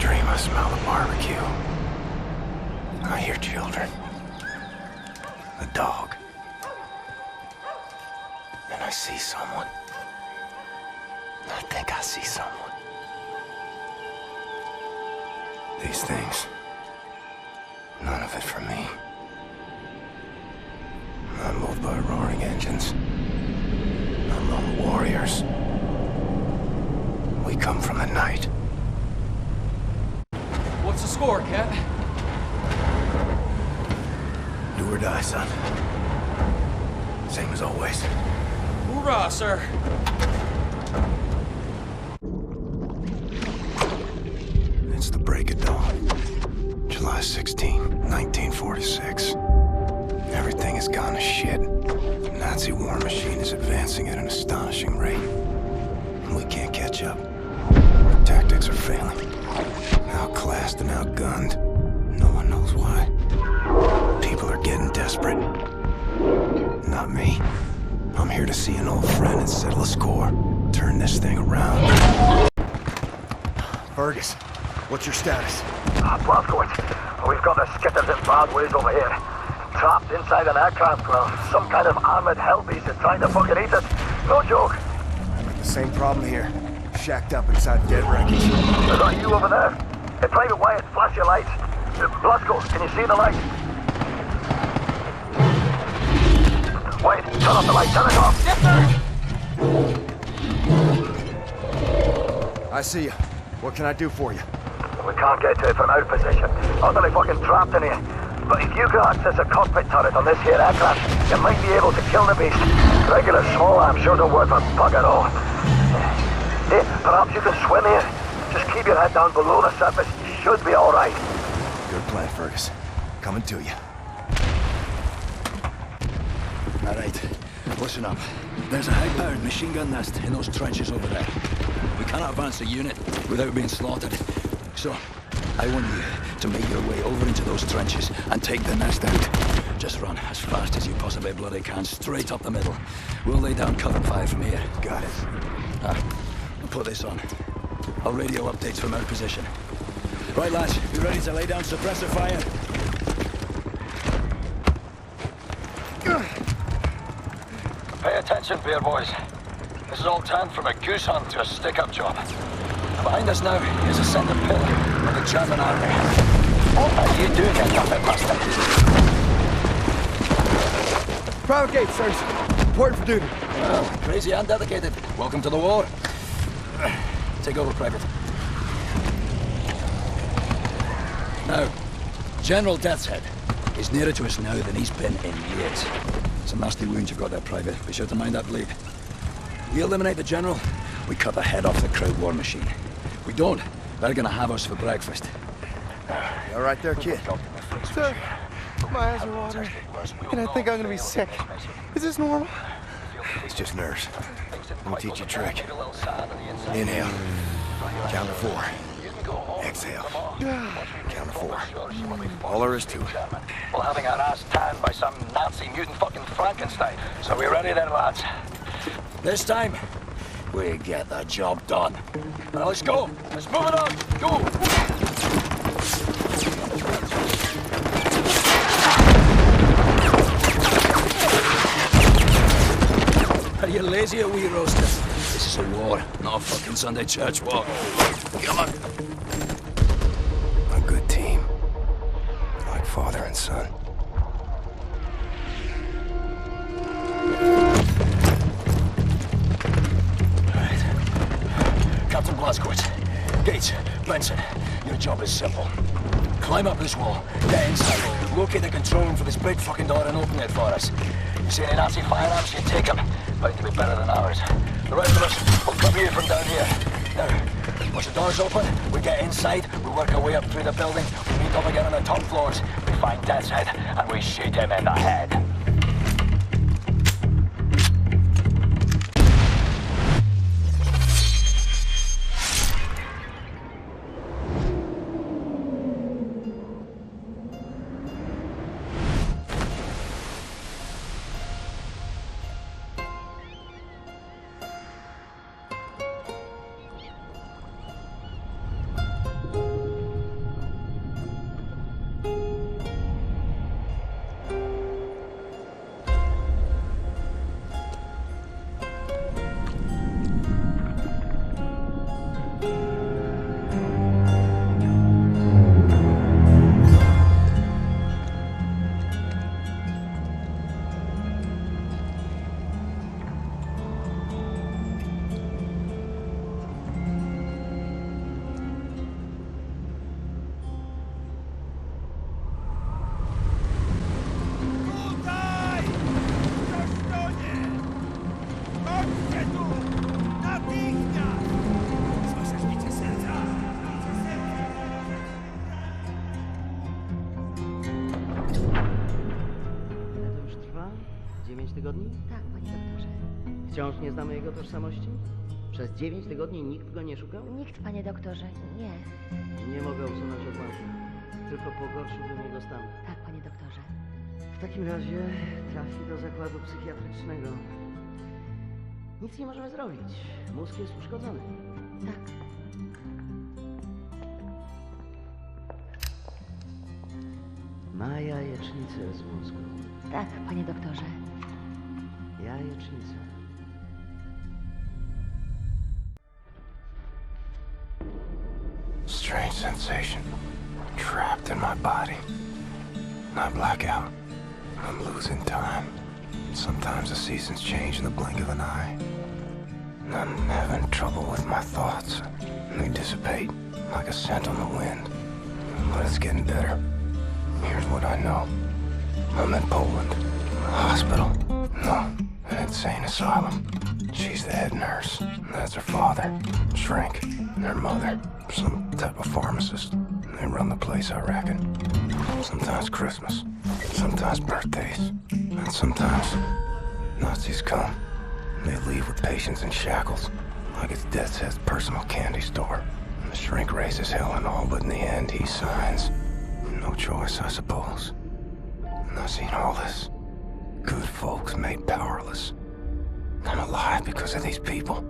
dream I smell the barbecue. I hear children. A dog. And I see someone. I think I see someone. These things. None of it for me. I'm moved by roaring engines. I'm lone warriors. We come from the night. What's the score, Cat? Do or die, son. Same as always. Hoorah, sir! It's the break of dawn. July 16, 1946. Everything has gone to shit. The Nazi war machine is advancing at an astonishing rate. And we can't catch up. Our tactics are failing. Outclassed and outgunned. No one knows why. People are getting desperate. Not me. I'm here to see an old friend and settle a score. Turn this thing around. Fergus, what's your status? Blazkowicz, we've got the skitters in bad ways over here. Trapped inside an aircraft. Some kind of armored hell beast is trying to fucking eat us. No joke. The same problem here. Shacked up inside dead wreckage. Is that you over there? Hey, Private Wyatt, flash your lights. Blazko, can you see the light? Wait, turn off the light, turn it off. Yes, sir! I see you. What can I do for you? We can't get to it from our position. Utterly fucking trapped in here. But if you can access a cockpit turret on this here aircraft, you might be able to kill the beast. Regular small arms sure don't work for bug at all. Hey, perhaps you can swim here. Just keep your head down below the surface. You should be alright. Good plan, Fergus. Coming to you. All right, listen up. There's a high-powered machine gun nest in those trenches over there. We cannot advance the unit without being slaughtered. So, I want you to make your way over into those trenches and take the nest out. Just run as fast as you possibly bloody can, straight up the middle. We'll lay down cover fire from here. Got it. I'll put this on. I'll radio updates from our position. Right, lads, you ready to lay down suppressor fire? Pay attention, beer boys. This is all turned from a goose hunt to a stick-up job. Behind us now is a centre pillar of the German army. What are you doing, you puppet bastard? Private gate, sirs. Report for duty. Well, crazy and dedicated. Welcome to the war. Take over, Private. Now, General Death's Head is nearer to us now than he's been in years. Some nasty wounds you've got there, Private. Be sure to mind that bleed. We eliminate the General, we cut the head off the crowd war machine. We don't, they're gonna have us for breakfast. You all right there, kid? Sir, my eyes are watering, and I think I'm gonna be sick. Is this normal? It's just nerves. Let me teach you a trick. Inhale. Count to 4. Exhale. Count to 4. All there is to it. Well, having our ass tanned by some Nazi mutant fucking Frankenstein. So we ready then, lads? This time, we get the job done. Now let's go. Let's move it on. Go. Are you lazy or wee roaster? This is a war, not a fucking Sunday church walk. Come on. A good team. Like father and son. Captain Blazkowicz, Gates, Benson, your job is simple. Climb up this wall, get inside, locate the control room for this big fucking door and open it for us. You see any Nazi firearms, you take them. Bound to be better than ours. The rest of us will come here from down here. Now, once the door's open, we get inside, we work our way up through the building, we meet up again on the top floors, we find Death's Head, and we shoot him in the head. tygodni? Tak, panie doktorze. Wciąż nie znamy jego tożsamości? Przez 9 tygodni nikt go nie szukał? Nikt, panie doktorze, nie. Nie mogę usunąć odłamków. Tylko pogorszyłbym jego stan. Tak, panie doktorze. W takim razie trafi do zakładu psychiatrycznego. Nic nie możemy zrobić. Mózg jest uszkodzony. Tak. Ma jajecznicę z mózgu. Tak, panie doktorze. Jajecznicę. Strange sensation. Trapped in my body. I black out. I'm losing time. Sometimes the seasons change in the blink of an eye. And I'm having trouble with my thoughts. They dissipate like a scent on the wind. But it's getting better. Here's what I know. I'm in Poland. A hospital. No, an insane asylum. She's the head nurse. That's her father. Shrink. And her mother. Some type of pharmacist. They run the place, I reckon. Sometimes Christmas. Sometimes birthdays. And sometimes Nazis come. They leave with patients in shackles. Like it's Death's Head's personal candy store. And the shrink raises hell and all, but in the end he signs. No choice, I suppose. And I've seen all this. Good folks made powerless. I'm alive because of these people.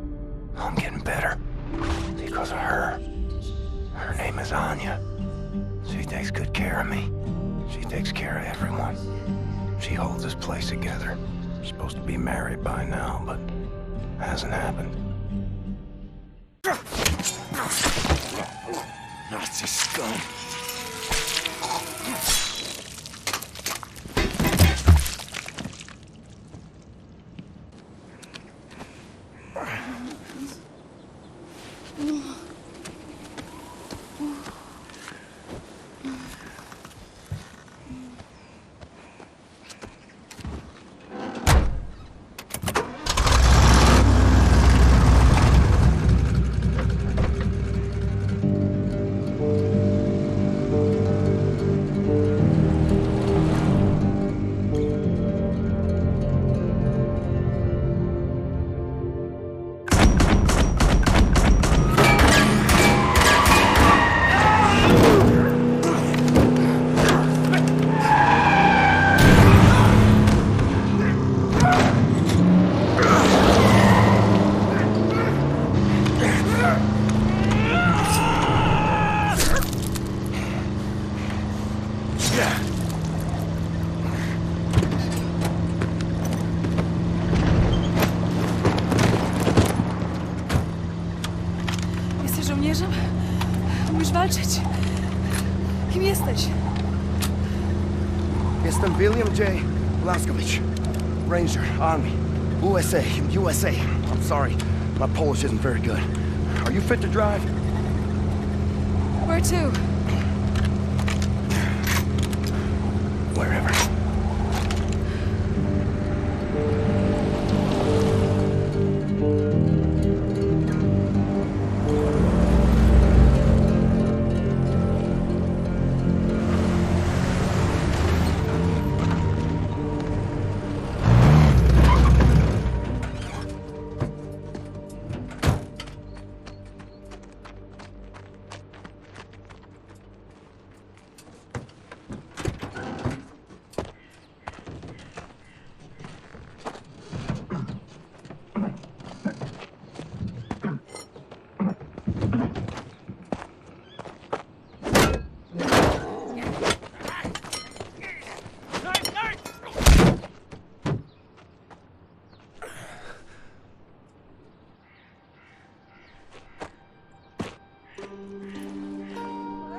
I'm getting better. Because of her. Her name is Anya. She takes good care of me. She takes care of everyone. She holds this place together. Supposed to be married by now, but hasn't happened. Nazi scum. Jesteś żołnierzem? Umiesz walczyć? Kim jesteś? Jestem William J. Blaskowicz, Ranger, Army, USA, USA. I'm sorry, my Polish isn't very good. Are you fit to drive? Where to? Wherever.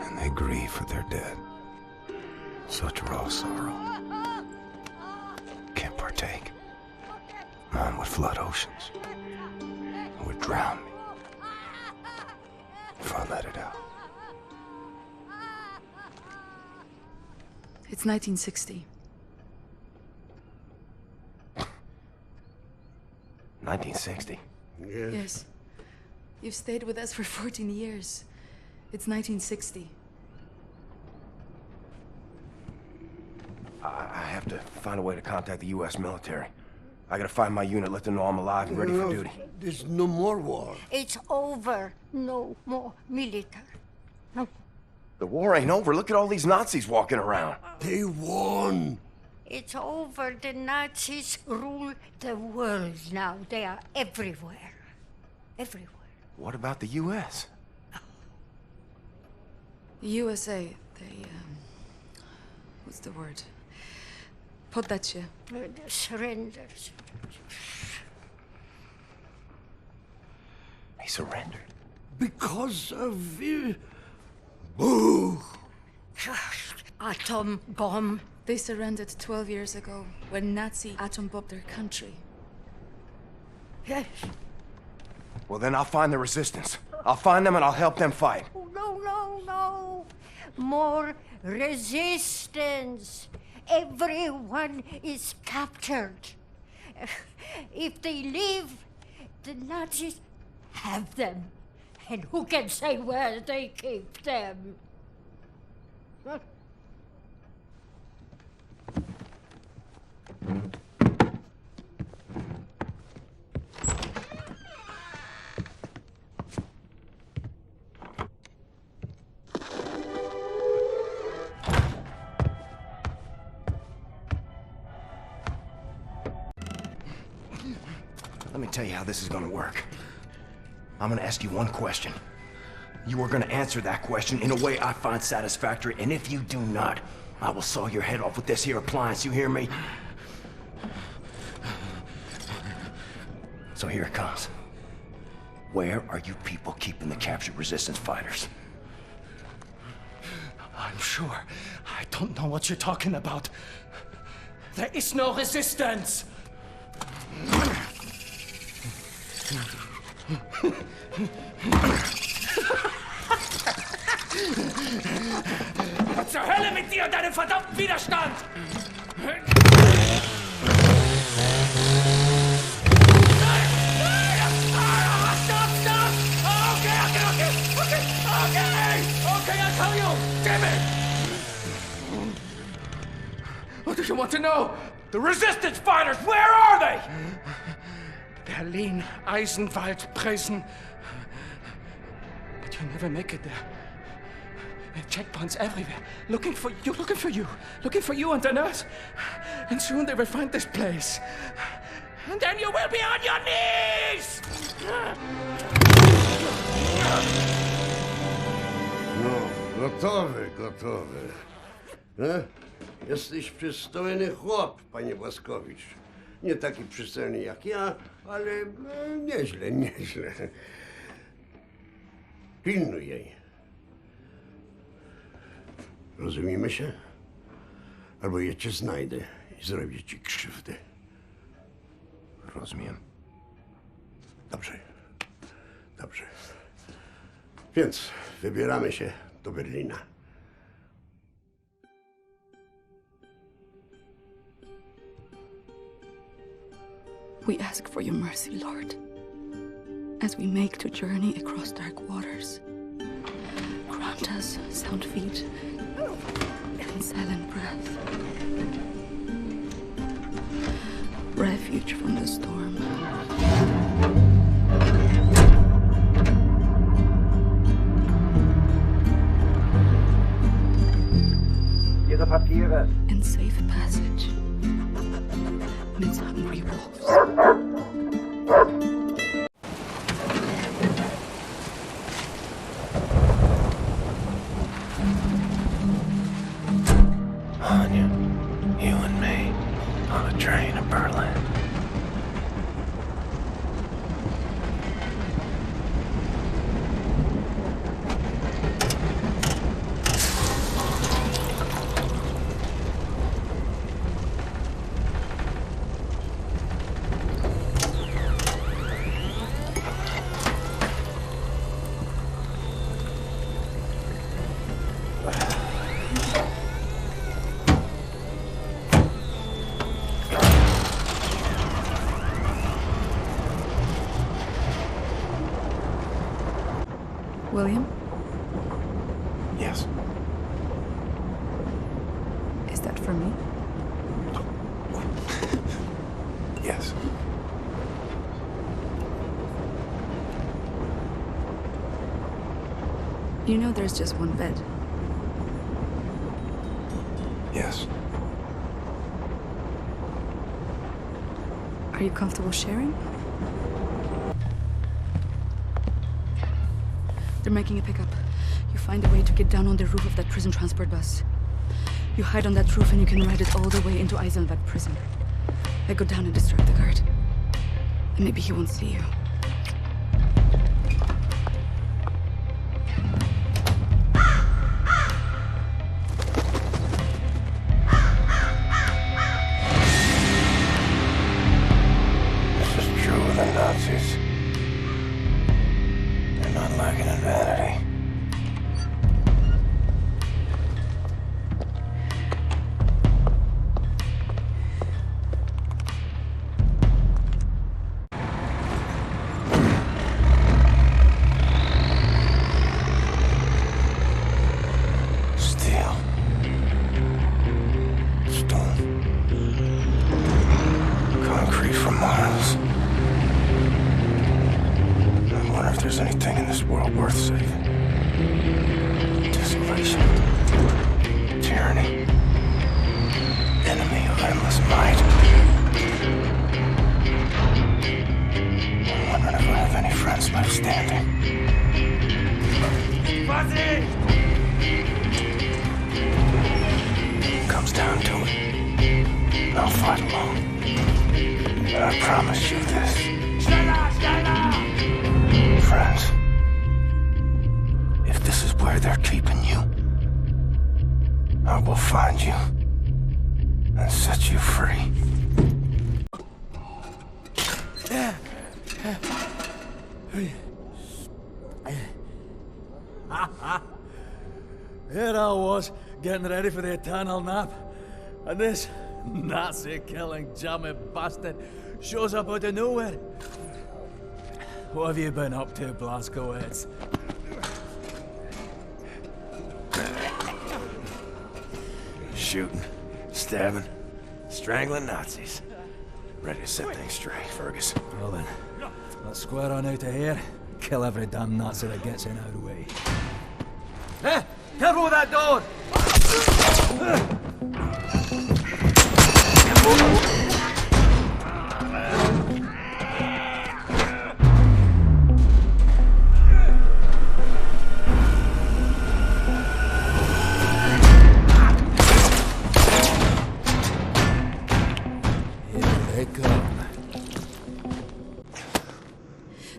And they grieve for their dead. Such raw sorrow. Can't partake. Mine would flood oceans. It would drown me. If I let it out. It's 1960. 1960. Yes. You've stayed with us for 14 years. It's 1960. I have to find a way to contact the U.S. military. I gotta find my unit, let them know I'm alive and ready for duty. There's no more war. It's over. No more military. No. The war ain't over. Look at all these Nazis walking around. They won. It's over. The Nazis rule the world now. They are everywhere. Everywhere. What about the U.S.? The USA, they, what's the word? Poddacie. Surrenders. They surrendered. Because of... Boo! Atom bomb. They surrendered 12 years ago when Nazi atom bombed their country. Yes. Well, then I'll find the resistance. I'll find them and I'll help them fight. Oh, no, no, no. More resistance. Everyone is captured. If they leave, the Nazis have them. And who can say where they keep them? Let me tell you how this is gonna work. I'm gonna ask you one question. You are gonna answer that question in a way I find satisfactory, and if you do not, I will saw your head off with this here appliance, you hear me? So here it comes. Where are you people keeping the captured resistance fighters? I'm sure. I don't know what you're talking about. There is no resistance! Was zur Hölle mit dir und deinem verdammten Widerstand? Okay, I'll tell you! Damn it! What do you want to know? The resistance fighters, where are they? Berlin, Eisenwald, Presen. But you never make it there. There are checkpoints everywhere. Looking for you. Looking for you and the nurse. And soon they will find this place. And then you will be on your knees! No, gotowy. Jesteś przystojny chłop, panie Błaskowicz. Nie taki przystojny jak ja, ale nieźle. Pilnuj jej. Rozumiemy się? Albo ja cię znajdę i zrobię ci krzywdę. Rozumiem. Dobrze. Więc wybieramy się do Berlina. We ask for your mercy, Lord, as we make to journey across dark waters. Grant us sound feet and silent breath. Refuge from the storm. Ihre Papiere. And safe passage amidst hungry wolves. Anya, you and me, on a train to Berlin. William, Yes. is that for me? Yes. You know there's just one bed. Yes. Are you comfortable sharing? They're making a pickup. You find a way to get down on the roof of that prison transport bus. You hide on that roof and you can ride it all the way into Eisenwald prison. I go down and distract the guard. And maybe he won't see you. This is true of the Nazis. They're not lacking in vanity. Steel. Stone. Concrete for miles. I wonder if there's anything in this world worth saving. Desolation. Tyranny. Enemy of endless might. I'm wondering if I have any friends left standing. Comes down to it. I'll fight alone. But I promise you this. Friends, if this is where they're keeping you, I will find you and set you free. Here I was, getting ready for the eternal nap. And this Nazi-killing jammy bastard shows up out of nowhere. What have you been up to, Blazkowicz? Shooting, stabbing, strangling Nazis. Ready to set things straight, Fergus. Well then, let's square on out of here. Kill every damn Nazi that gets in our way. Hey! Careful with that door!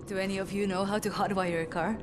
Do any of you know how to hotwire a car?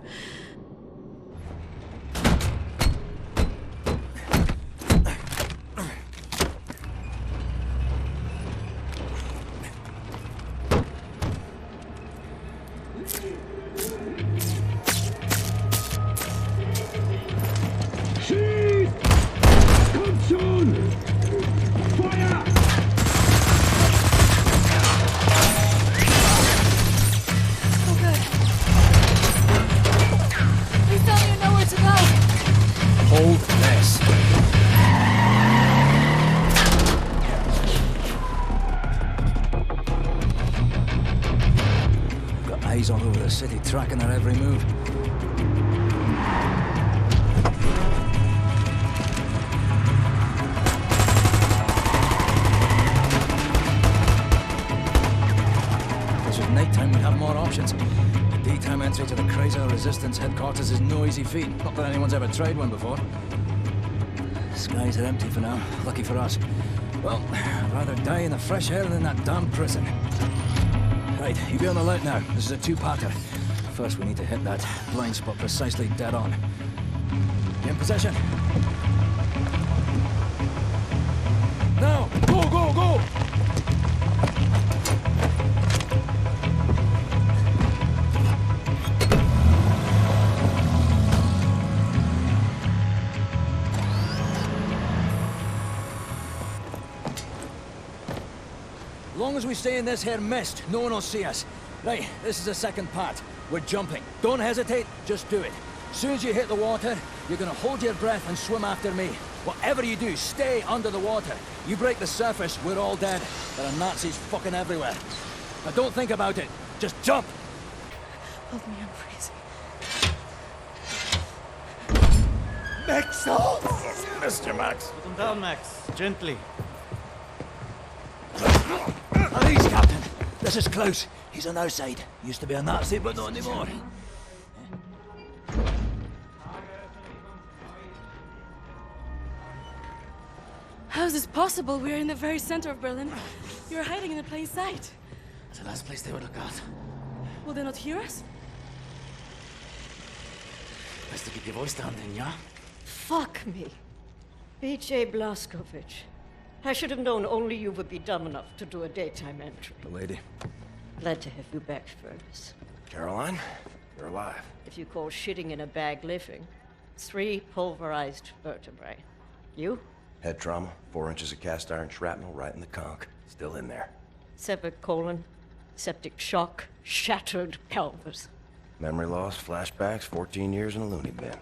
Hold this. Got eyes all over the city, tracking our every move. Because with nighttime, we have more options. Daytime entry to the Kaiser Resistance headquarters is no easy feat. Not that anyone's ever tried one before. Skies are empty for now. Lucky for us. Well, I'd rather die in the fresh air than in that damn prison. Right, you be on the alert now. This is a two-parter. First, we need to hit that blind spot precisely dead on. In position. Now! Go, go, go! As long as we stay in this here mist, no one will see us. Right, this is the second part. We're jumping. Don't hesitate, just do it. As soon as you hit the water, you're gonna hold your breath and swim after me. Whatever you do, stay under the water. You break the surface, we're all dead. There are Nazis fucking everywhere. Now don't think about it, just jump! Hold me, I'm freezing. Max! Oh, Mr. Max. Put him down, Max. Gently. Please, Captain. This is Klaus. He's on our side. Used to be a Nazi, but not anymore. How is this possible? We're in the very center of Berlin. You're hiding in plain sight. It's the last place they would look out. Will they not hear us? Best to keep your voice down then, yeah? Fuck me. B.J. Blazkowicz. I should have known only you would be dumb enough to do a daytime entry. Lady. Glad to have you back, Furnace. Caroline, you're alive. If you call shitting in a bag living, 3 pulverized vertebrae. You? Head trauma, 4 inches of cast iron shrapnel right in the conch. Still in there. Severed colon, septic shock, shattered pelvis. Memory loss, flashbacks, 14 years in a loony bin.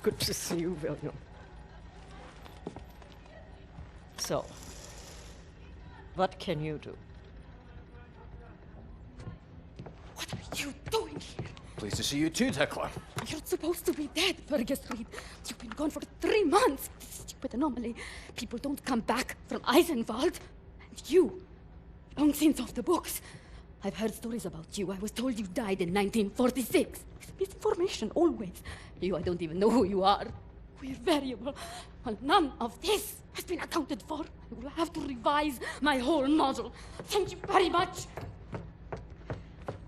Good to see you, William. So, what can you do? What are you doing here? Pleased to see you too, Tekla. You're supposed to be dead, Fergus Reed. You've been gone for 3 months. This stupid anomaly. People don't come back from Eisenwald. And you, long since off the books. I've heard stories about you. I was told you died in 1946. It's misinformation, always. You, I don't even know who you are. We're variable. Well, none of this has been accounted for. I will have to revise my whole model. Thank you very much.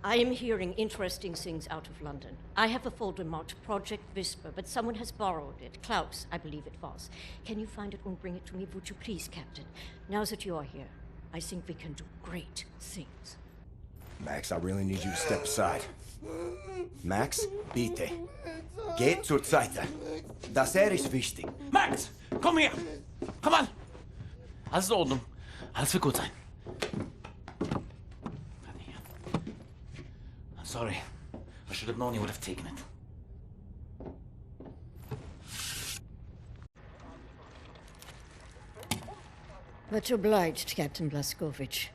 I am hearing interesting things out of London. I have a folder marked Project Whisper, but someone has borrowed it. Klaus, I believe it was. Can you find it and bring it to me, would you please, Captain? Now that you are here, I think we can do great things. Max, I really need you to step aside. Max, bitte. Geht zur Seite. Das ist wichtig. Max, komm her! Komm an! Alles in Ordnung. Alles wird gut sein. I'm sorry. I should have known you would have taken it. Much obliged, Captain Blazkowicz.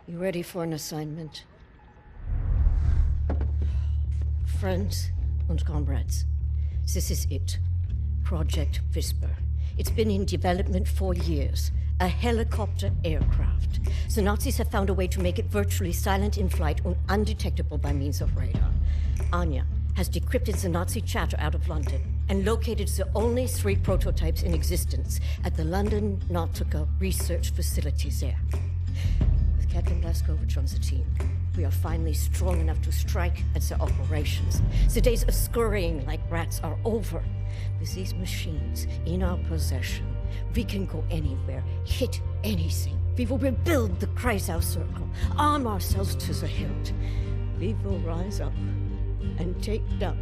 You ready for an assignment? Friends and comrades, this is it. Project Whisper. It's been in development for years. A helicopter aircraft. The Nazis have found a way to make it virtually silent in flight and undetectable by means of radar. Anya has decrypted the Nazi chatter out of London and located the only 3 prototypes in existence at the London Nautica research facilities there. With Captain Blazkowicz on the team, we are finally strong enough to strike at the operations. The days of scurrying like rats are over. With these machines in our possession, we can go anywhere, hit anything. We will rebuild the Kreisau Circle, arm ourselves to the hilt. We will rise up and take down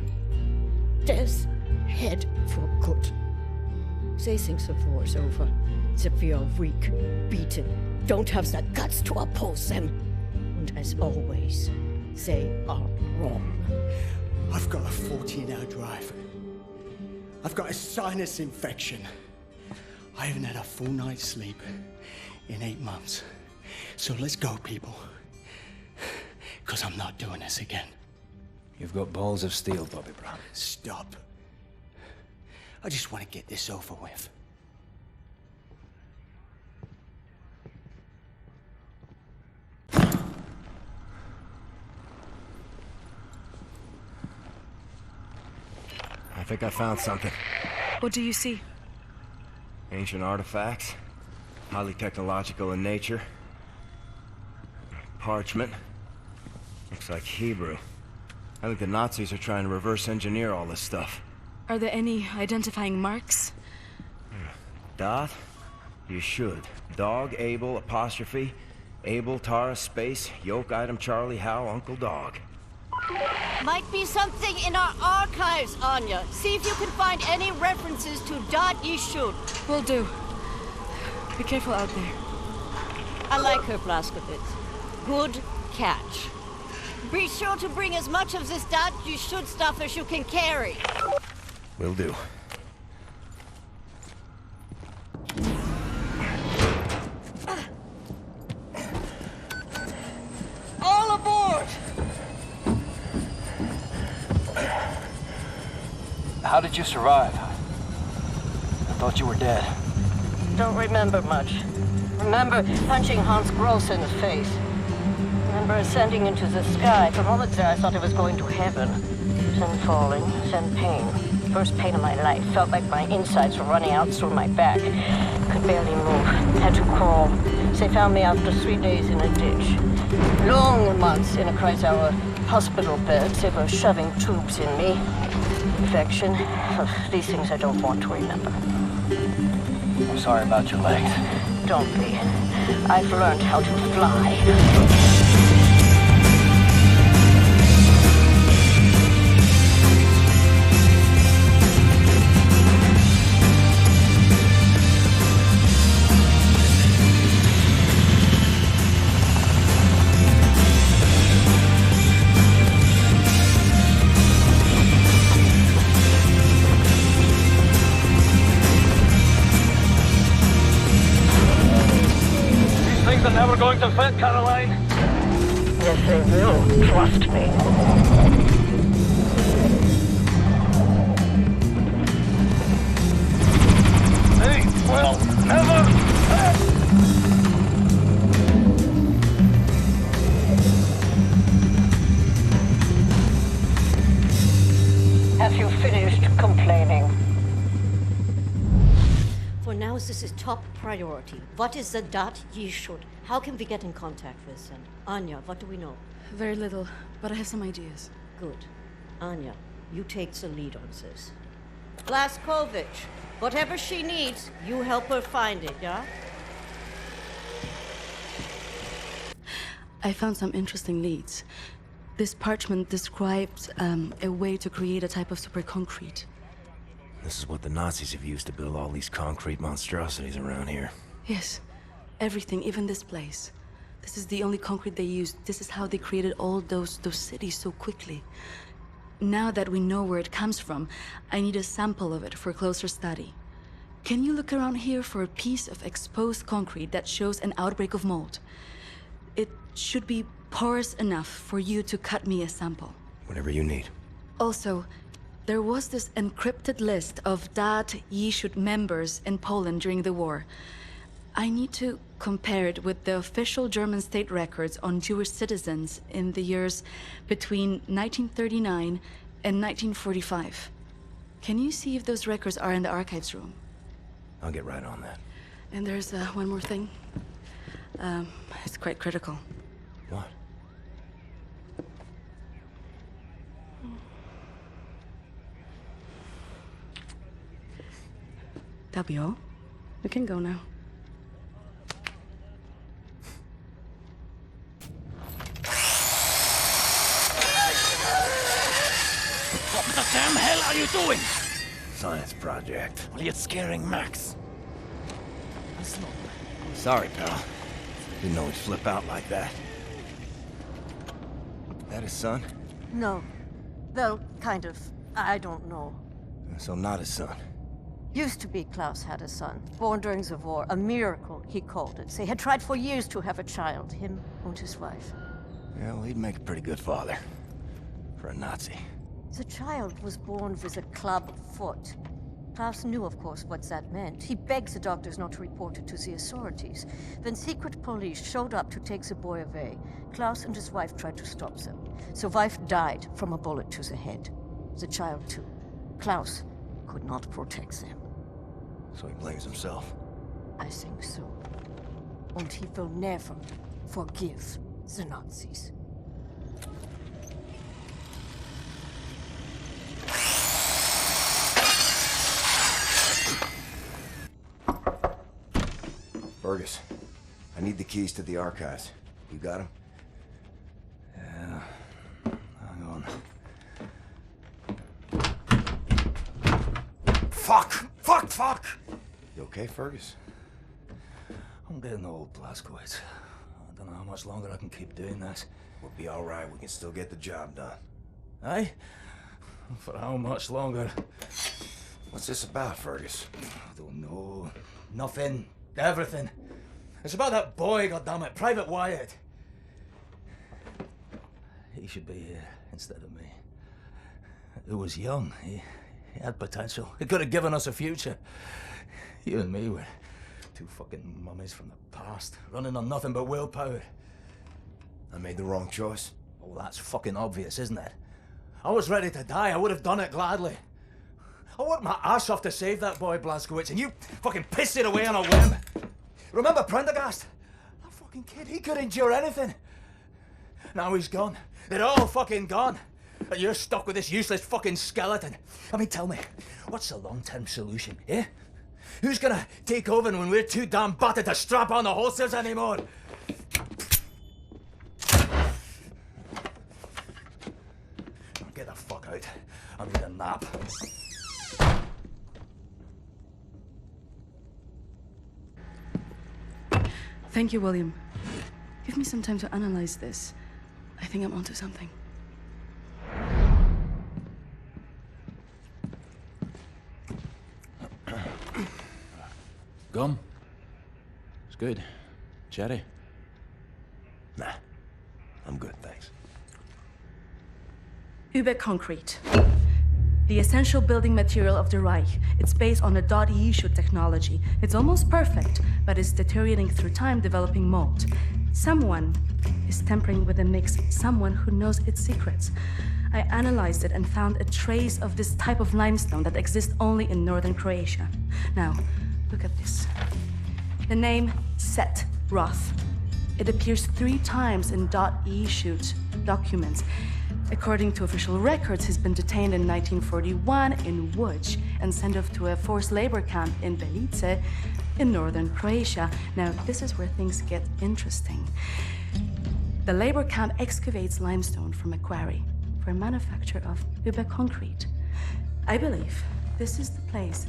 Death's Head for good. They think the war's over, that we are weak, beaten, don't have the guts to oppose them. And as always, they are wrong. I've got a 14-hour drive. I've got a sinus infection. I haven't had a full night's sleep in 8 months. So let's go, people. Because I'm not doing this again. You've got balls of steel, Bobby Brown. Stop. I just want to get this over with. I think I found something. What do you see? Ancient artifacts. Highly technological in nature. Parchment. Looks like Hebrew. I think the Nazis are trying to reverse engineer all this stuff. Are there any identifying marks? Dot? You should. Dog, Abel, apostrophe. Abel, Tara, space, yoke item, Charlie, Hal, Uncle Dog. Might be something in our archives, Anya. See if you can find any references to Dot Yishud. Will do. Be careful out there. I like her, Blazkowicz. Good catch. Be sure to bring as much of this Dot Yishud stuff as you can carry. Will do. All aboard! How did you survive? I thought you were dead. Don't remember much. Remember punching Hans Gross in the face. Remember ascending into the sky. For moments there I thought I was going to heaven. Then falling, then pain. First pain of my life. Felt like my insides were running out through my back. Could barely move. Had to crawl. They found me after 3 days in a ditch. Long months in a Kreisauer hospital bed. They were shoving tubes in me. Infection. These things I don't want to remember. I'm sorry about your legs. Don't be. I've learned how to fly. Never going to fit, Caroline? Yes, they will. Trust me. They will never fit! Have you finished complaining? For now, this is top priority. What is the dot ye should? How can we get in contact with them? Anya, what do we know? Very little, but I have some ideas. Good. Anya, you take the lead on this. Blaskovich, whatever she needs, you help her find it, yeah? I found some interesting leads. This parchment describes a way to create a type of super concrete. This is what the Nazis have used to build all these concrete monstrosities around here. Yes. Everything, even this place. This is the only concrete they used. This is how they created all those cities so quickly. Now that we know where it comes from, I need a sample of it for closer study. Can you look around here for a piece of exposed concrete that shows an outbreak of mold? It should be porous enough for you to cut me a sample. Whatever you need. Also, there was this encrypted list of Dat Yeshut members in Poland during the war. I need to compare it with the official German state records on Jewish citizens in the years between 1939 and 1945. Can you see if those records are in the archives room? I'll get right on that. And there's one more thing. It's quite critical. What? That'll be all. We can go now. What the damn hell are you doing? Science project. Well, you're scaring Max. Sorry, pal. Didn't know he'd flip out like that. That his son? No. Well, kind of. I don't know. So not his son. Used to be Klaus had a son, born during the war. A miracle, he called it. They had tried for years to have a child, him and his wife. Yeah, well, he'd make a pretty good father. For a Nazi. The child was born with a club foot. Klaus knew, of course, what that meant. He begged the doctors not to report it to the authorities. Then secret police showed up to take the boy away. Klaus and his wife tried to stop them. The wife died from a bullet to the head. The child, too. Klaus could not protect them. So he blames himself. I think so. And he will never forgive the Nazis. Fergus, I need the keys to the archives. You got them? Yeah. Hang on. Fuck! You okay, Fergus? I'm getting old, Blazkowicz. I don't know how much longer I can keep doing this. We'll be all right. We can still get the job done. Aye? For how much longer? What's this about, Fergus? I don't know. Nothing. Everything. It's about that boy, goddammit, Private Wyatt. He should be here instead of me. He was young. He had potential. It could have given us a future. You and me were two fucking mummies from the past, running on nothing but willpower. I made the wrong choice. Oh, that's fucking obvious, isn't it? I was ready to die. I would have done it gladly. I worked my ass off to save that boy Blazkowicz, and you fucking pissed it away on a whim. Remember Prendergast? That fucking kid, he could endure anything. Now he's gone. They're all fucking gone. And you're stuck with this useless fucking skeleton. I mean, tell me, what's the long-term solution, eh? Who's gonna take over when we're too damn battered to strap on the holsters anymore? Get the fuck out. I need a nap. Thank you, William. Give me some time to analyze this. I think I'm onto something. Gum? It's good. Cherry? Nah, I'm good, thanks. Uber concrete. The essential building material of the Reich. It's based on the .E shoot technology. It's almost perfect, but it's deteriorating through time, developing mold. Someone is tampering with the mix, someone who knows its secrets. I analyzed it and found a trace of this type of limestone that exists only in northern Croatia. Now, look at this. The name Set Roth. It appears 3 times in .E shoot documents. According to official records, he's been detained in 1941 in Łódź and sent off to a forced labor camp in Belice in northern Croatia. Now, this is where things get interesting. The labor camp excavates limestone from a quarry for manufacture of Uber concrete. I believe this is the place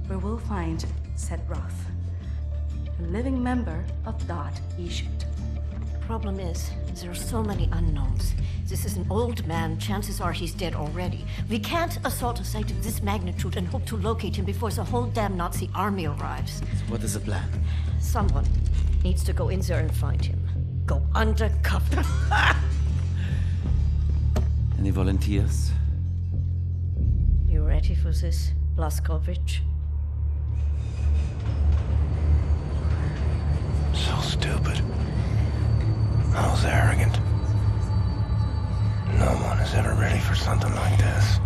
where we'll find Set Roth, a living member of .E shoot. Problem is, there are so many unknowns. This is an old man. Chances are he's dead already. We can't assault a site of this magnitude and hope to locate him before the whole damn Nazi army arrives. What is the plan? Someone needs to go in there and find him. Go undercover. Any volunteers? You ready for this, Blazkowicz? So stupid. I was arrogant. No one is ever ready for something like this.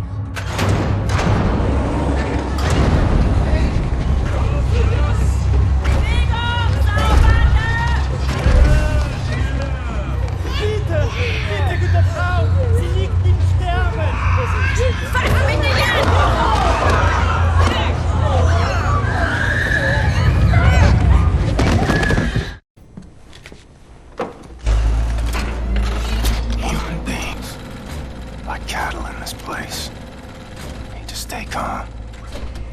Bitte, gute Frau! Sie liegt im Sterben! Human beings. Like cattle in this place. Need to stay calm.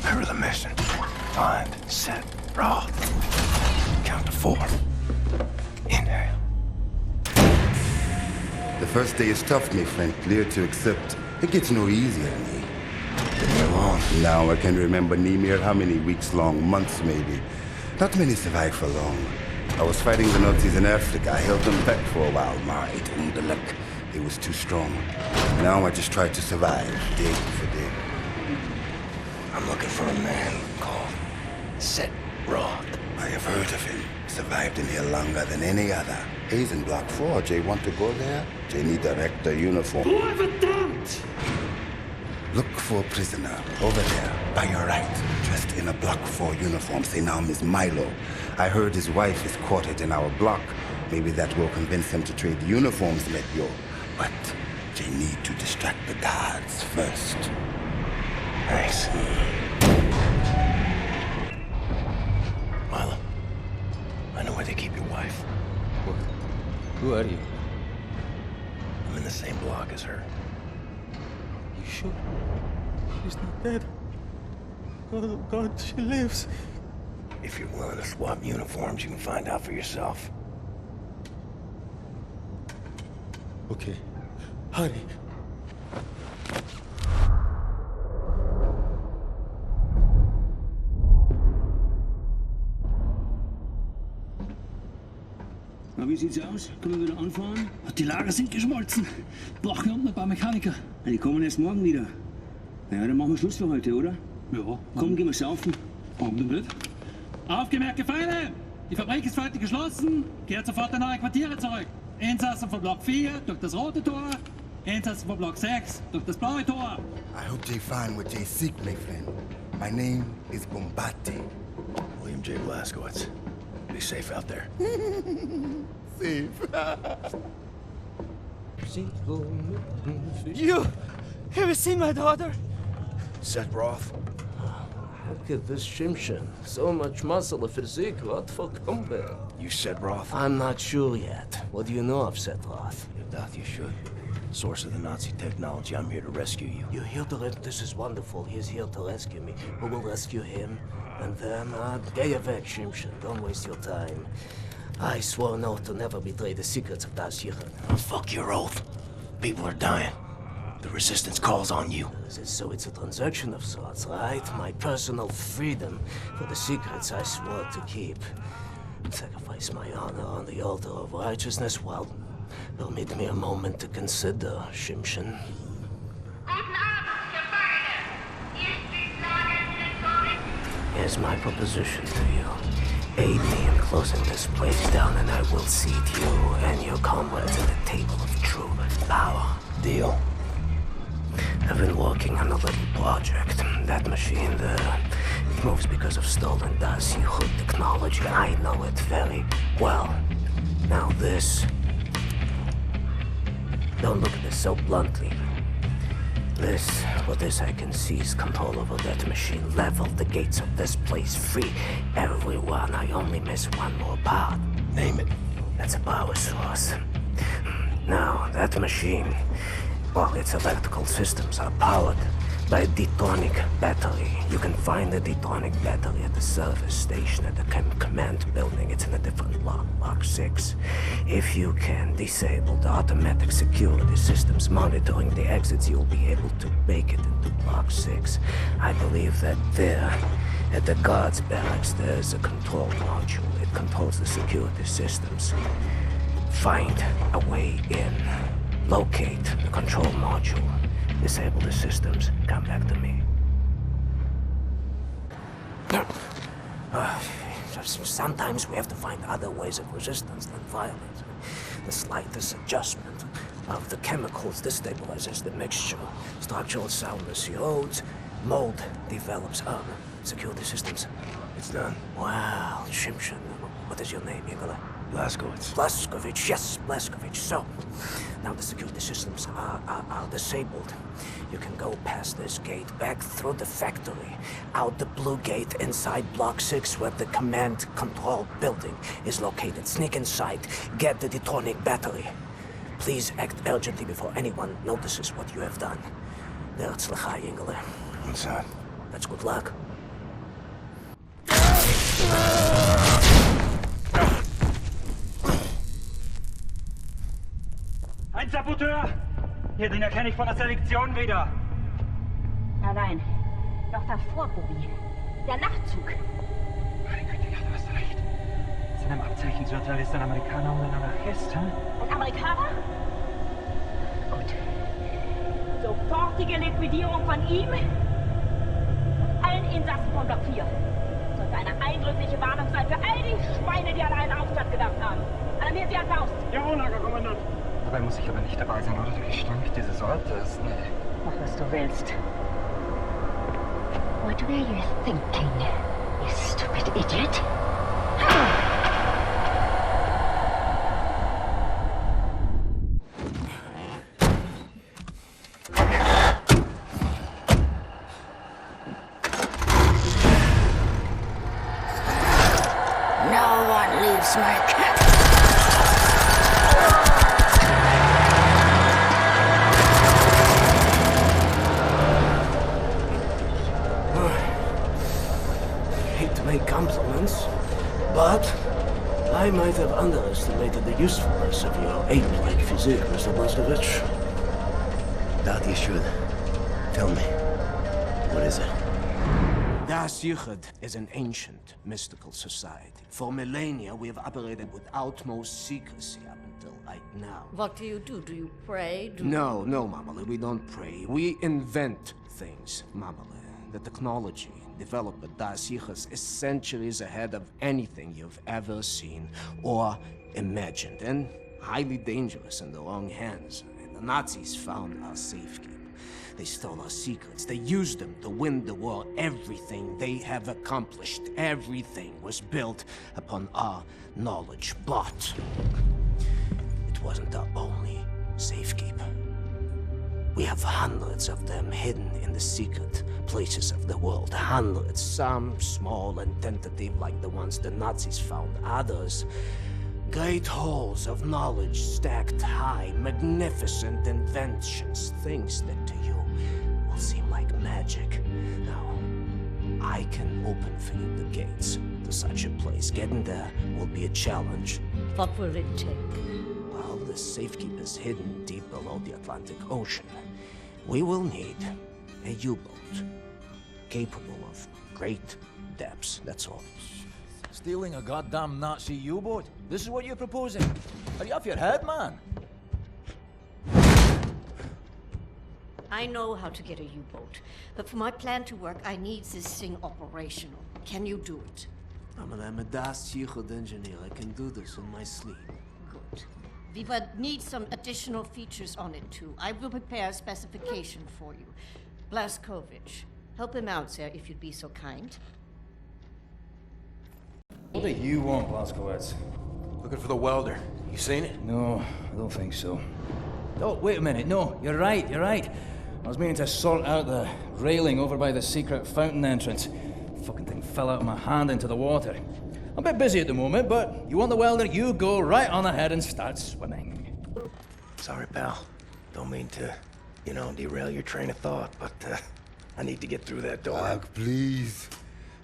Remember the mission. Find, Set, Roth. Count to 4. Inhale. The first day is tough, my friend. Clear to accept. It gets no easier, me. Now I can remember Nimir how many weeks long, months maybe. Not many survive for long. I was fighting the Nazis in Africa. I held them back for a while. My Undelek. It was too strong. Now I just try to survive, day for day. I'm looking for a man called Set Roth. I have heard of him. Survived in here longer than any other. He's in Block 4. Jay want to go there? Jay need direct the uniform. Verdammt! Look for a prisoner over there, by your right, dressed in a Block 4 uniform. Say now, Miss Milo. I heard his wife is quartered in our block. Maybe that will convince him to trade uniforms, let yo. But they need to distract the guards first. Thanks. Milo, I know where they keep your wife. What? Who are you? I'm in the same block as her. You sure? She's not dead. Oh God, she lives. If you're willing to swap uniforms, you can find out for yourself. Okay. Hurry. Na, wie sieht's aus? Können wir wieder anfahren? Die Lager sind geschmolzen. Brauchen wir unten ein paar Mechaniker. Die kommen erst morgen wieder. Ja, dann machen wir Schluss für heute, oder? Ja. Komm, gehen wir saufen. Warum denn nicht? Aufgemerkt, Gefangene! Die Fabrik ist heute geschlossen. Kehrt sofort in eure Quartiere zurück. Insassen von Block 4 durch das rote Tor. Insassen von Block 6 durch das blaue Tor. I hope they find what they seek, my friend. My name is Bombati. William J. Blazkowicz. Be safe out there. Safe. You! Have you seen my daughter? Seth Roth. Look at this Shimshin. So much muscle and physique. What for combat? You Seth Roth? I'm not sure yet. What do you know of Seth Roth? You doubt you should. Source of the Nazi technology. I'm here to rescue you. You're here to This is wonderful. He's here to rescue me. Who will rescue him? And then, get your weg, Shimshin. Don't waste your time. I swore an oath to never betray the secrets of Das Yichud. Oh, fuck your oath. People are dying. The resistance calls on you. So it's a transaction of sorts, right? My personal freedom for the secrets I swore to keep. Sacrifice my honor on the altar of righteousness? Well, permit me a moment to consider, Shimshin. Here's my proposition to you. Aid me in closing this place down and I will seat you and your comrades at the table of true power. Deal. I've been working on a little project. That machine there, it moves because of stolen Das Yichud technology. I know it very well. Now this... Don't look at this so bluntly. For this I can seize control over that machine, level the gates of this place, free everyone. I only miss one more part. Name it. That's a power source. Now, that machine, well, its electrical systems are powered by a detonic battery. You can find the detonic battery at the service station at the command building. It's in a different block, Block 6. If you can disable the automatic security systems monitoring the exits, you'll be able to make it into Block 6. I believe that there, at the guards' barracks, there's a control module. It controls the security systems. Find a way in. Locate the control module. Disable the systems. Come back to me. Sometimes we have to find other ways of resistance than violence. The slightest adjustment of the chemicals destabilizes the mixture. Structural soundness erodes. Mold develops. Security systems. It's done. Wow, Shimshin. What is your name, Igor? Blazkowicz. Blazkowicz, yes, Blazkowicz. So, now the security systems are disabled. You can go past this gate, back through the factory, out the blue gate, inside Block 6, where the command control building is located. Sneak inside, get the detonic battery. Please act urgently before anyone notices what you have done. L'chai, Ingele. What's that? That's good luck. Ein Saboteur! Hier, den erkenne ich von der Selektion wieder. Nein. Noch davor, Bobby. Der Nachtzug. Meine Güte, ja, du hast recht. Seinem Abzeichen zu urteilen ist ein Amerikaner und ein Anarchist, hm? Ein Amerikaner? Gut. Sofortige Liquidierung von ihm und allen Insassen von Block 4. Sollte eine eindrückliche Warnung sein für all die Schweine, die an einen Aufstand gedacht haben. Alarmieren Sie an Faust. Jawohl, Lagerkommandant. Dabei muss ich aber nicht dabei sein, oder? Der Gestank dieses Ortes, nee. Mach, was du willst. What were you thinking, you stupid idiot? No one leaves my camp. Hate to make compliments, but I might have underestimated the usefulness of your ape-like physique, Mr. Blazkowicz. Doubt you should. Tell me. What is it? Das Yichud is an ancient, mystical society. For millennia, we have operated with utmost secrecy up capital right now. What do? Do you pray? No, Mamale, we don't pray. We invent things, Mamale. The technology developed by Dasichas is centuries ahead of anything you've ever seen or imagined, and highly dangerous in the wrong hands. And the Nazis found our safekeeping. They stole our secrets. They used them to win the war. Everything they have accomplished, everything was built upon our knowledge. But it wasn't our only safekeeper. We have hundreds of them hidden in the secret places of the world. Hundreds, some small and tentative like the ones the Nazis found. Others, great halls of knowledge stacked high, magnificent inventions, things that to you will seem like magic. Now, I can open for you the gates to such a place. Getting there will be a challenge. What will it take? Well, the safekeeper's hidden deep below the Atlantic Ocean. We will need a U-boat capable of great depths, that's all. Stealing a goddamn Nazi U-boat? This is what you're proposing? Are you off your head, man? I know how to get a U-boat, but for my plan to work, I need this thing operational. Can you do it? I'm a Das Yichud engineer. I can do this in my sleep. Good. We will need some additional features on it, too. I will prepare a specification for you. Blaskovich, help him out, sir, if you'd be so kind. What do you want, Blazkowicz? Looking for the welder. You seen it? No, I don't think so. Oh, wait a minute. No, you're right. I was meaning to sort out the railing over by the secret fountain entrance. Fucking thing fell out of my hand into the water. I'm a bit busy at the moment, but you want the welder, you go right on ahead and start swimming. Sorry, pal. Don't mean to, derail your train of thought, but I need to get through that door. Doc, please.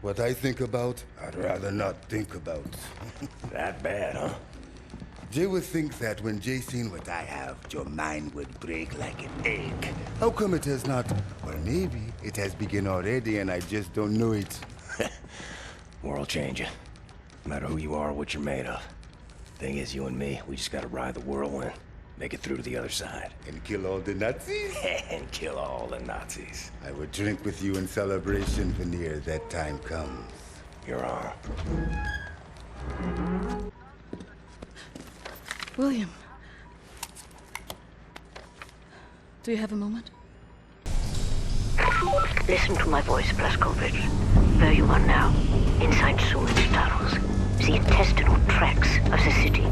What I think about, I'd rather not think about. That bad, huh? Jay would think that when Jay seen what I have, your mind would break like an egg. How come it has not? Or maybe it has begun already and I just don't know it. World changing. No matter who you are or what you're made of. Thing is, you and me, we just gotta ride the whirlwind. Make it through to the other side. And kill all the Nazis? And kill all the Nazis. I would drink with you in celebration, Veneer, that time comes. You're on. William. Do you have a moment? Listen to my voice, Blaskovich. Where you are now, inside sewage tunnels, the intestinal tracts of the city.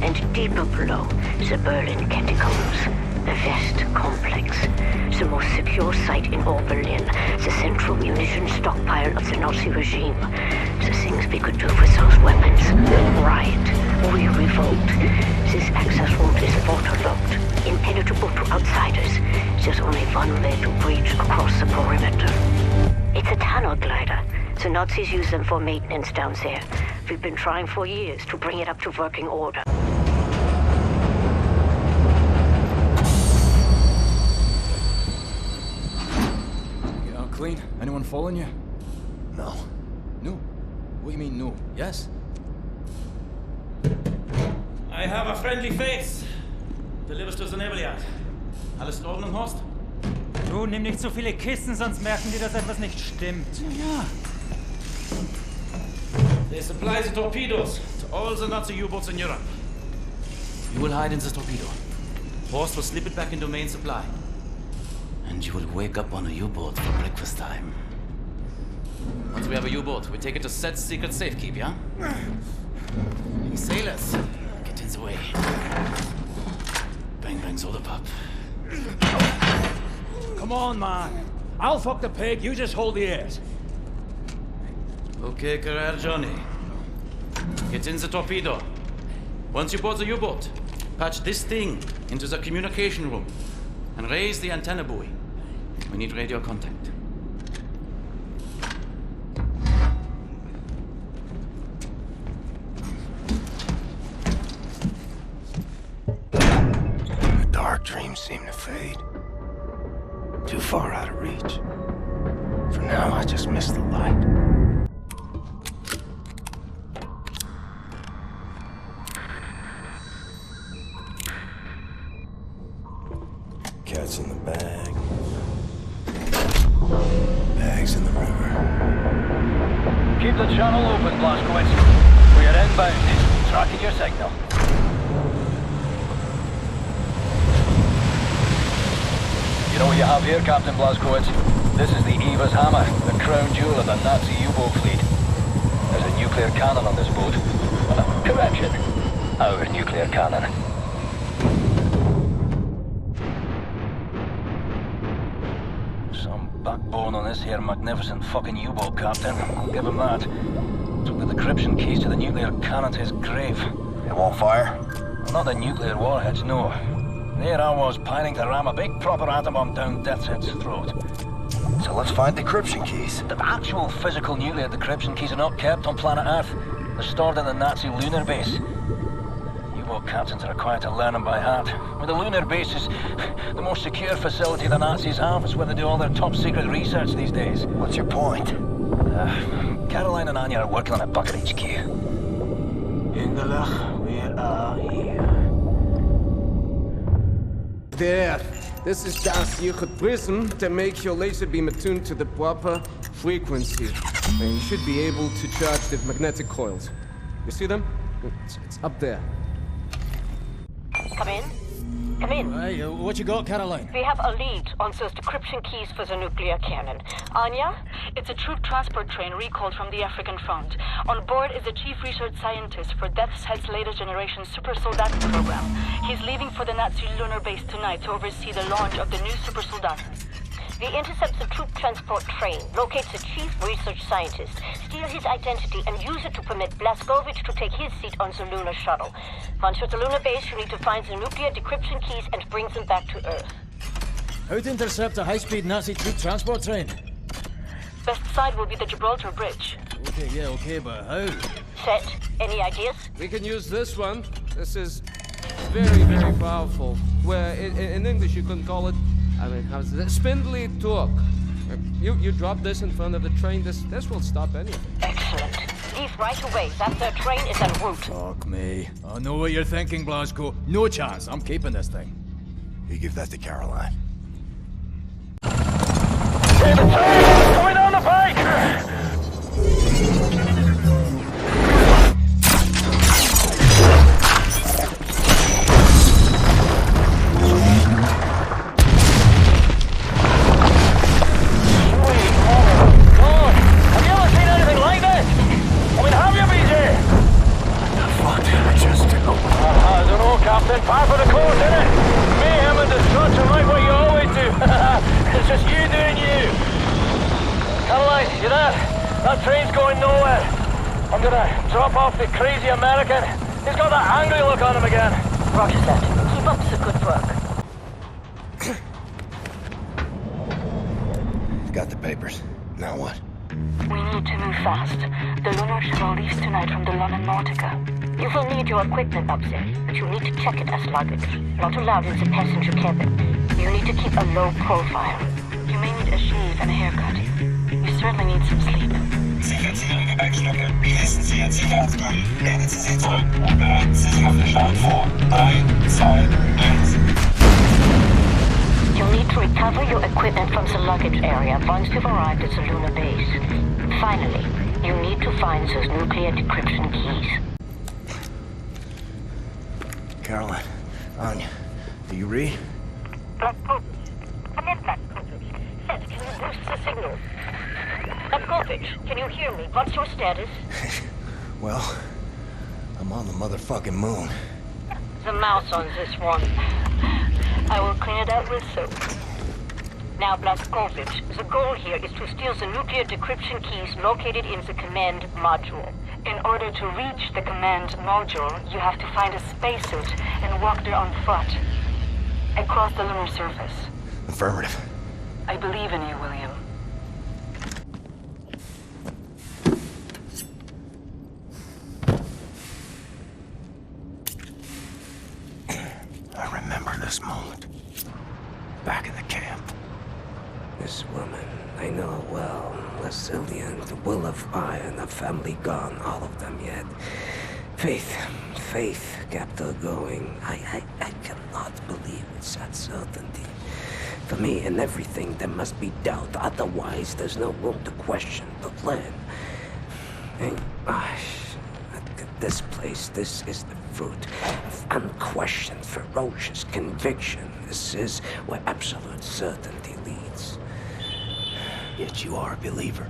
And deeper below, the Berlin catacombs, the West complex, the most secure site in all Berlin, the central munition stockpile of the Nazi regime. The things we could do with those weapons. Riot. We revolt. This access route is waterlogged, impenetrable to outsiders. There's only one way to breach across the perimeter. It's a tunnel glider. The Nazis use them for maintenance down there. We've been trying for years to bring it up to working order. You all clean? Anyone following you? No. No? What do you mean, no? Yes? I have a friendly face. Delivers to the naval yard. Alles in Ordnung, Horst? Du, nimm nicht so viele Kisten, sonst merken die, dass etwas nicht stimmt. Ja. They supply the torpedoes to all the Nazi U-boats in Europe. You will hide in the torpedo. Horst will slip it back into main supply. And you will wake up on a U-boat for breakfast time. Once we have a U-boat, we take it to Set's secret safekeep, yeah? You sailors, get in the way. Bang bang soda pop. Come on, man. I'll fuck the pig, you just hold the ears. Okay, Carrera Johnny. Get in the torpedo. Once you board the U-boat, patch this thing into the communication room and raise the antenna buoy. We need radio contact. The dark dreams seem to fade. Too far out of reach. For now, I just miss the light. Keep the channel open, Blazkowicz. We are inbound. Tracking your signal. You know what you have here, Captain Blazkowicz? This is the Eva's Hammer, the crown jewel of the Nazi U-boat fleet. There's a nuclear cannon on this boat. Correction. Our nuclear cannon. Some backbone on this here magnificent fucking U-boat, Captain. I'll give him that. Took the decryption keys to the nuclear cannon to his grave. It won't fire? Not the nuclear warheads, no. There I was, pining to ram a big proper atom bomb down Deathhead's throat. So let's find decryption keys. The actual physical nuclear decryption keys are not kept on planet Earth. They're stored in the Nazi lunar base. U-boat captains are required to learn them by heart. Well, the lunar base is the most secure facility the Nazis have. It's where they do all their top secret research these days. What's your point? Caroline and Anya are working on a bucket HQ. Engelach, we are here. There. This is das Yuchat prism to make your laser beam attuned to the proper frequency. And you should be able to charge the magnetic coils. You see them? It's up there. Come in. Come in. Hey, what you got, Caroline? We have a lead on those decryption keys for the nuclear cannon. Anya? It's a troop transport train recalled from the African front. On board is the chief research scientist for Deathhead's latest generation Super Soldat program. He's leaving for the Nazi lunar base tonight to oversee the launch of the new Super Soldat. We intercept the troop transport train, locate the chief research scientist, steal his identity, and use it to permit Blazkowicz to take his seat on the lunar shuttle. Once you're at the lunar base, you need to find the nuclear decryption keys and bring them back to Earth. How to intercept a high-speed Nazi troop transport train? Best side will be the Gibraltar Bridge. Okay, but how? Set. Any ideas? We can use this one. This is very, very powerful. Where in English you can call it, how's it? Spindly torque. You drop this in front of the train, this will stop anything. Excellent. Leave right away. That third train is en route. Fuck me. I know what you're thinking, Blazko. No chance. I'm keeping this thing. You give that to Caroline. Hey, the train! Coming down the pike! Captain, par for the course, innit? Mayhem and destruction like what you always do. It's just you doing you. Caroline, you there? That train's going nowhere. I'm gonna drop off the crazy American. He's got that angry look on him again. Roger that. Keep up the good work. Got the papers. Now what? We need to move fast. The lunar shuttle leaves tonight from the London Nautica. You will need your equipment up there, but you need to check it as luggage. Not allowed in the passenger cabin. You need to keep a low profile. You may need a shave and a haircut. You certainly need some sleep. Sicherheitsregeln Wegschlucken. Wie heißen Sie Ihren Sicherheitsgang? Lehnen Sie sich zurück und bereiten Sie sich auf den Start vor. 3, 2, 1. You'll need to recover your equipment from the luggage area once you've arrived at the lunar base. Finally, you need to find those nuclear decryption keys. Caroline, Anya, do you read? Blazkowicz. Come in, Blazkowicz. Set, can you boost the signal? Blazkowicz, can you hear me? What's your status? Well, I'm on the motherfucking moon. The mouse on this one. I will clean it out with soap. Now, Blazkowicz, the goal here is to steal the nuclear decryption keys located in the command module. In order to reach the command module, you have to find a spacesuit and walk there on foot. Across the lunar surface. Affirmative. I believe in you, William. I remember this moment. Back in the camp. This woman, I know her well. A Cillian, the will of iron, a family gone, all of them yet. Faith kept her going. I cannot believe it's that certainty. For me, in everything there must be doubt, otherwise there's no room to question the plan. This place, this is the fruit of unquestioned, ferocious conviction. This is where absolute certainty leads. Yet you are a believer.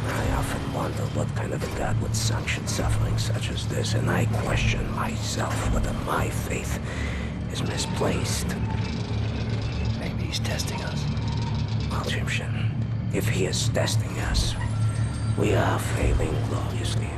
I often wonder what kind of a God would sanction suffering such as this, and I question myself whether my faith is misplaced. Maybe he's testing us. Well, Egyptian, if he is testing us, we are failing gloriously.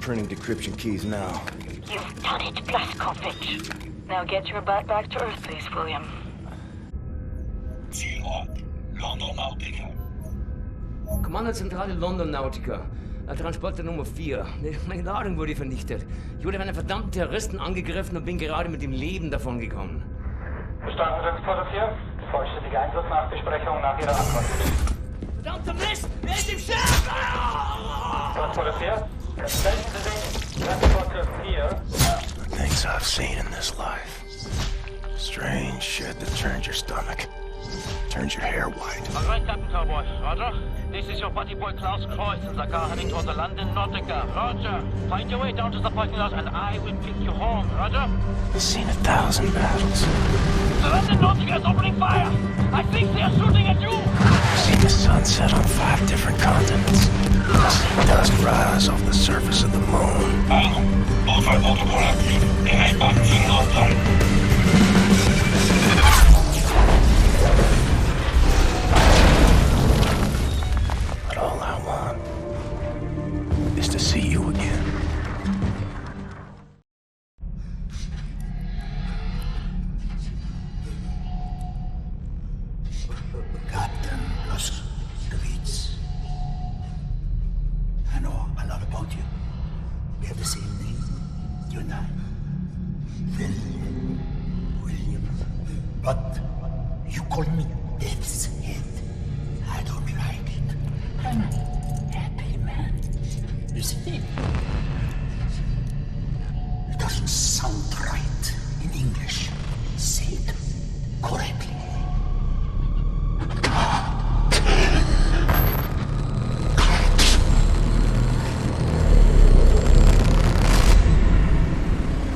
Printing decryption keys now. You've done it, Blazkowicz. Now get your butt back to Earth, please, William. Zielort, London Nautica. Kommandozentrale London Nautica. Transporter Nummer 4. Meine Ladung wurde vernichtet. Ich wurde von einem verdammten Terroristen angegriffen und bin gerade mit dem Leben davongekommen. Verstanden, Transporter 4. Vollständige Einsatznachbesprechung nach Ihrer Ankunft. Verdammter Mist! Wer ist im Schiff? Transporter 4. Transporter 4. The things I've seen in this life. Strange shit that turns your stomach. Turns your hair white. All right, Captain Cowboy. Roger. This is your buddy boy Klaus Kreuz in the car heading towards the London Nautica. Roger. Find your way down to the parking lot and I will pick you home. Roger. I've seen 1,000 battles. The London Nautica is opening fire. I think they are shooting at you. I've seen the sun set on 5 different continents. I've seen dust rise off the surface of the moon. Unfallprotokoll aktiv. Erreichbar in London. But all I want is to see you again. Captain Blazkowicz. I know a lot about you. We have the same name, you and I. William. But you call me Death's Head. I don't like it. I'm a happy man. You see? It doesn't sound right in English. Say it correctly.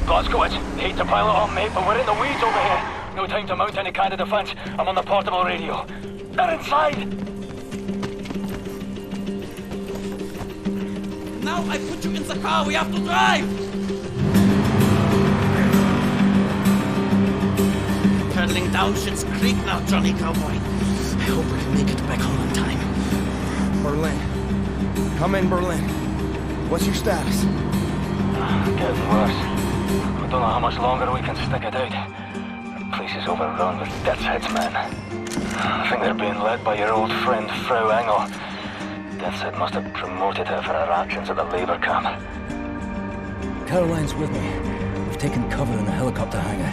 Blazkowicz, hate to pile it on, mate, but we're in the weeds over here. No time to mount any kind of defense. I'm on the portable radio. They're inside! Now I put you in the car, we have to drive! Pedaling down Schitt's Creek now, Johnny Cowboy. I hope we can make it back home in time. Berlin. Come in, Berlin. What's your status? Getting worse. I don't know how much longer we can stick it out. The place is overrun with Death's Head's men. I think they're being led by your old friend, Frau Engel. Death's Head must have promoted her for her actions at the labor camp. Caroline's with me. We've taken cover in the helicopter hangar.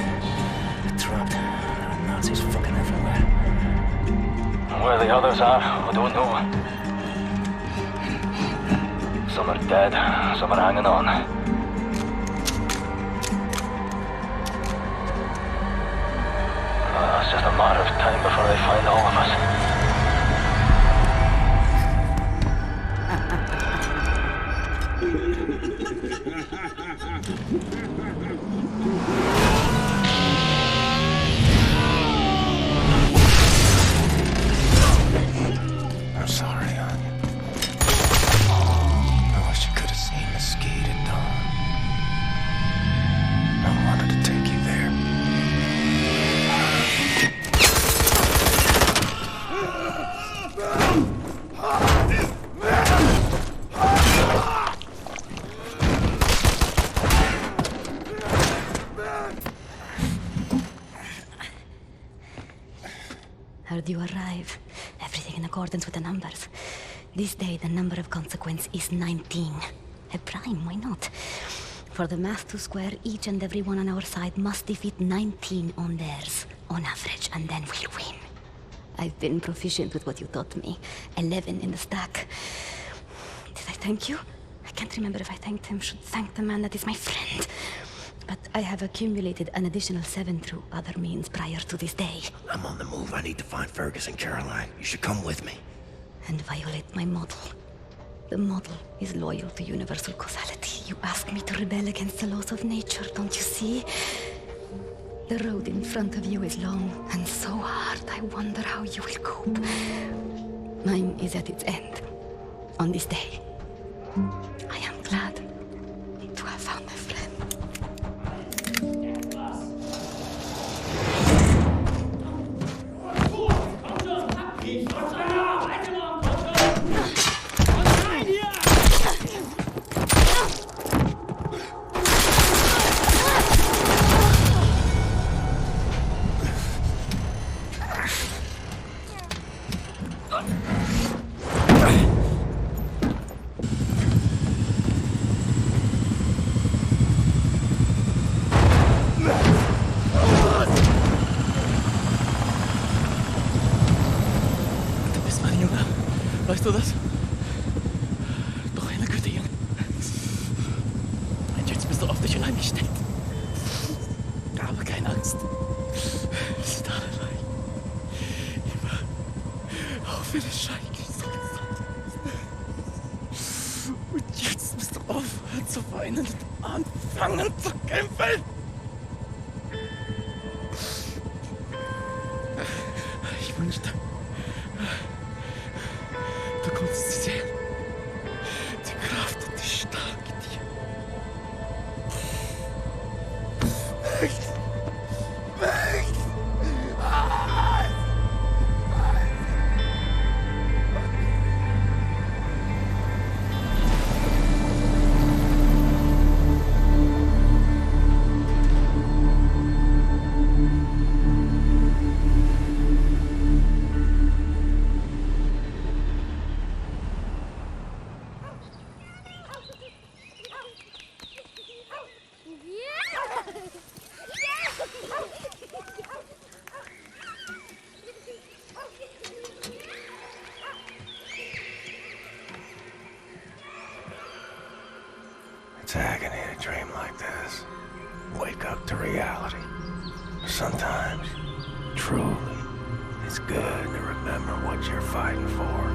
We're trapped. There are Nazis fucking everywhere. Where the others are, I don't know. Some are dead, some are hanging on. It's just a matter of time before they find all of us. I'm sorry, Anya. I wish you could have seen Mesquite at dawn. I wanted to take you there. Heard you arrive. Everything in accordance with the numbers. This day, the number of consequence is 19. A prime, why not? For the math to square, each and every one on our side must defeat 19 on theirs, on average, and then we'll win. I've been proficient with what you taught me. 11 in the stack. Did I thank you? I can't remember if I thanked him. Should thank the man that is my friend. But I have accumulated an additional 7 through other means prior to this day. I'm on the move. I need to find Fergus and Caroline. You should come with me. And violate my model. The model is loyal to universal causality. You ask me to rebel against the laws of nature, don't you see? The road in front of you is long and so hard. I wonder how you will cope. Mine is at its end. On this day. I am glad to have found my friend. Weißt du das? Doch eine Güte, Junge. Und jetzt bist du auf dich allein gestellt. Aber keine Angst. Wir sind alle allein. Immer. Auch wenn es schrecklich ist. Und jetzt musst du aufhören zu weinen und anfangen zu kämpfen. Ich wünschte, du konntest sie sehen. Die Kraft und die Stärke dir. Weg! Weg! It's agony to dream like this. Wake up to reality. Sometimes, truly, it's good to remember what you're fighting for.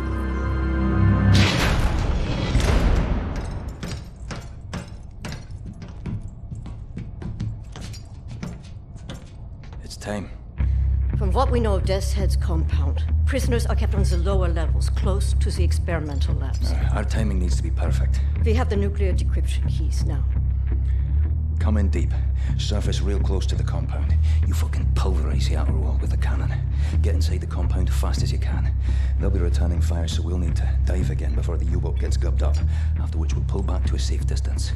It's time. From what we know of Death's Head's compound, prisoners are kept on the lower levels, close to the experimental labs. Our timing needs to be perfect. We have the nuclear decryption keys now. Come in deep. Surface real close to the compound. You fucking pulverize the outer wall with the cannon. Get inside the compound fast as you can. They'll be returning fire, so we'll need to dive again before the U-boat gets gubbed up, after which we'll pull back to a safe distance.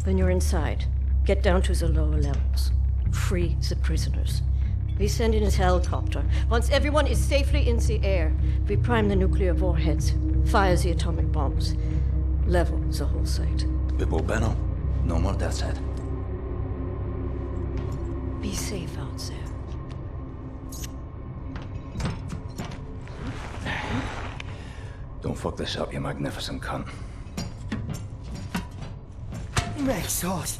When you're inside, get down to the lower levels. Free the prisoners. We send in a helicopter. Once everyone is safely in the air, we prime the nuclear warheads, fire the atomic bombs, level the whole site. Bibbo Benno, no more Death's Head. Be safe out there. Don't fuck this up, you magnificent cunt. Make sauce.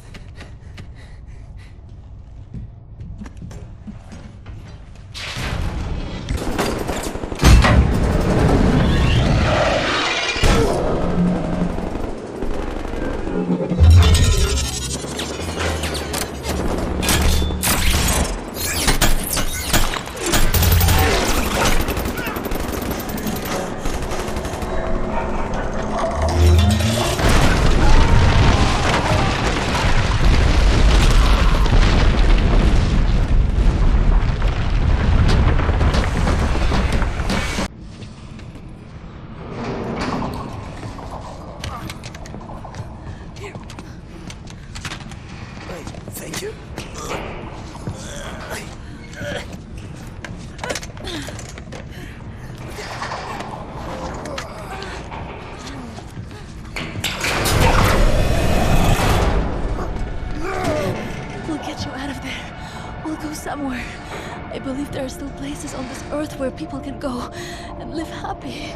if there are still places on this earth where people can go and live happy.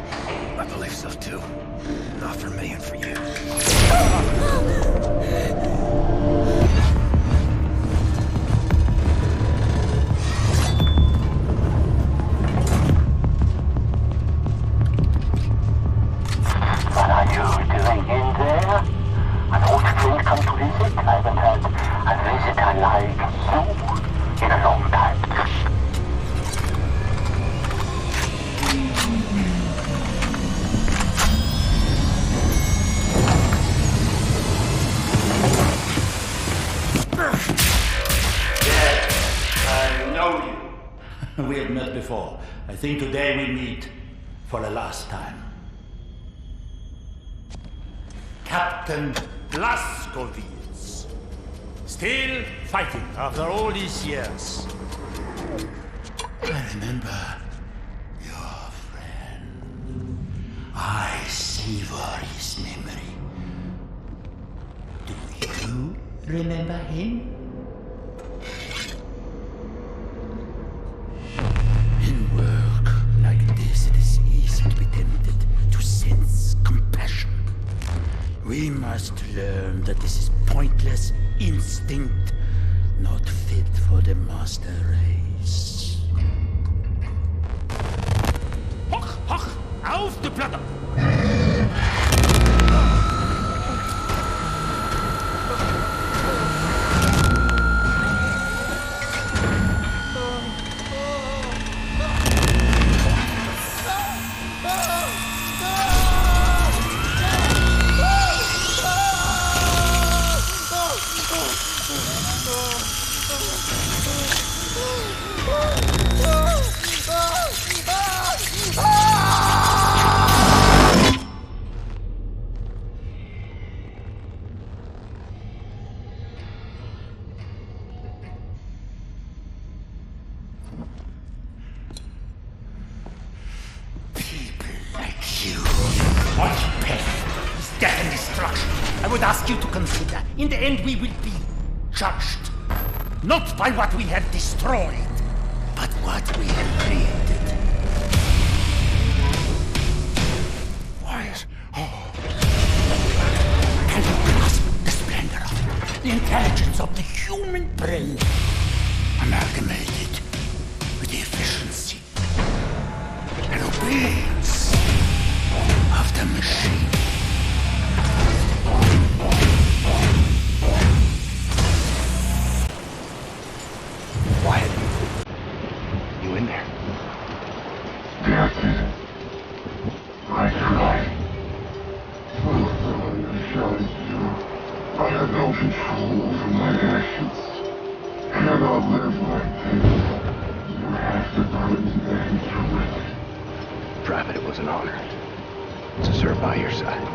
I believe so too. Not for me and for you. What are you doing in there? An old friend come to visit? I haven't had a visitor like you in a long time. I know you. We have met before. I think today we meet for the last time. Captain Blazkowicz. Still fighting after all these years. I remember your friend. I savor his memory. Do you remember him? In work like this, it is easy to be tempted to sense compassion. We must learn that this is pointless instinct, not fit for the master race. Hoch, hoch, auf die Platte! In the end, we will be judged. Not by what we have destroyed, but what we have created. Wise. Oh. Can you grasp the splendor of it? The intelligence of the human brain, amalgamated with the efficiency and obedience of the machine. Wyatt, you in there? Captain, I tried. I shouted you. I had no control over my actions. Cannot live like this. You have to put an end to it. Private, it was an honor to serve by your side.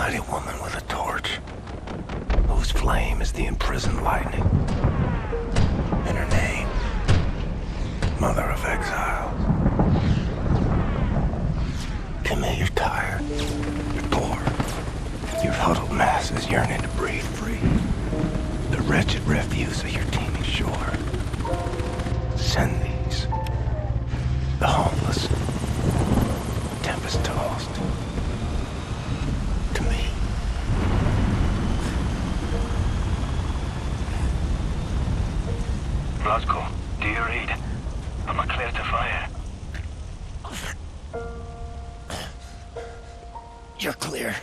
mighty woman with a torch, whose flame is the imprisoned lightning. And her name, Mother of Exiles. Camille, you're tired. You're bored. Your huddled masses yearning to breathe free. The wretched refuse of your teeming shore. Send these. The homeless. Tempest-tossed. To me. Blasco, do you read? Am I clear to fire? You're clear.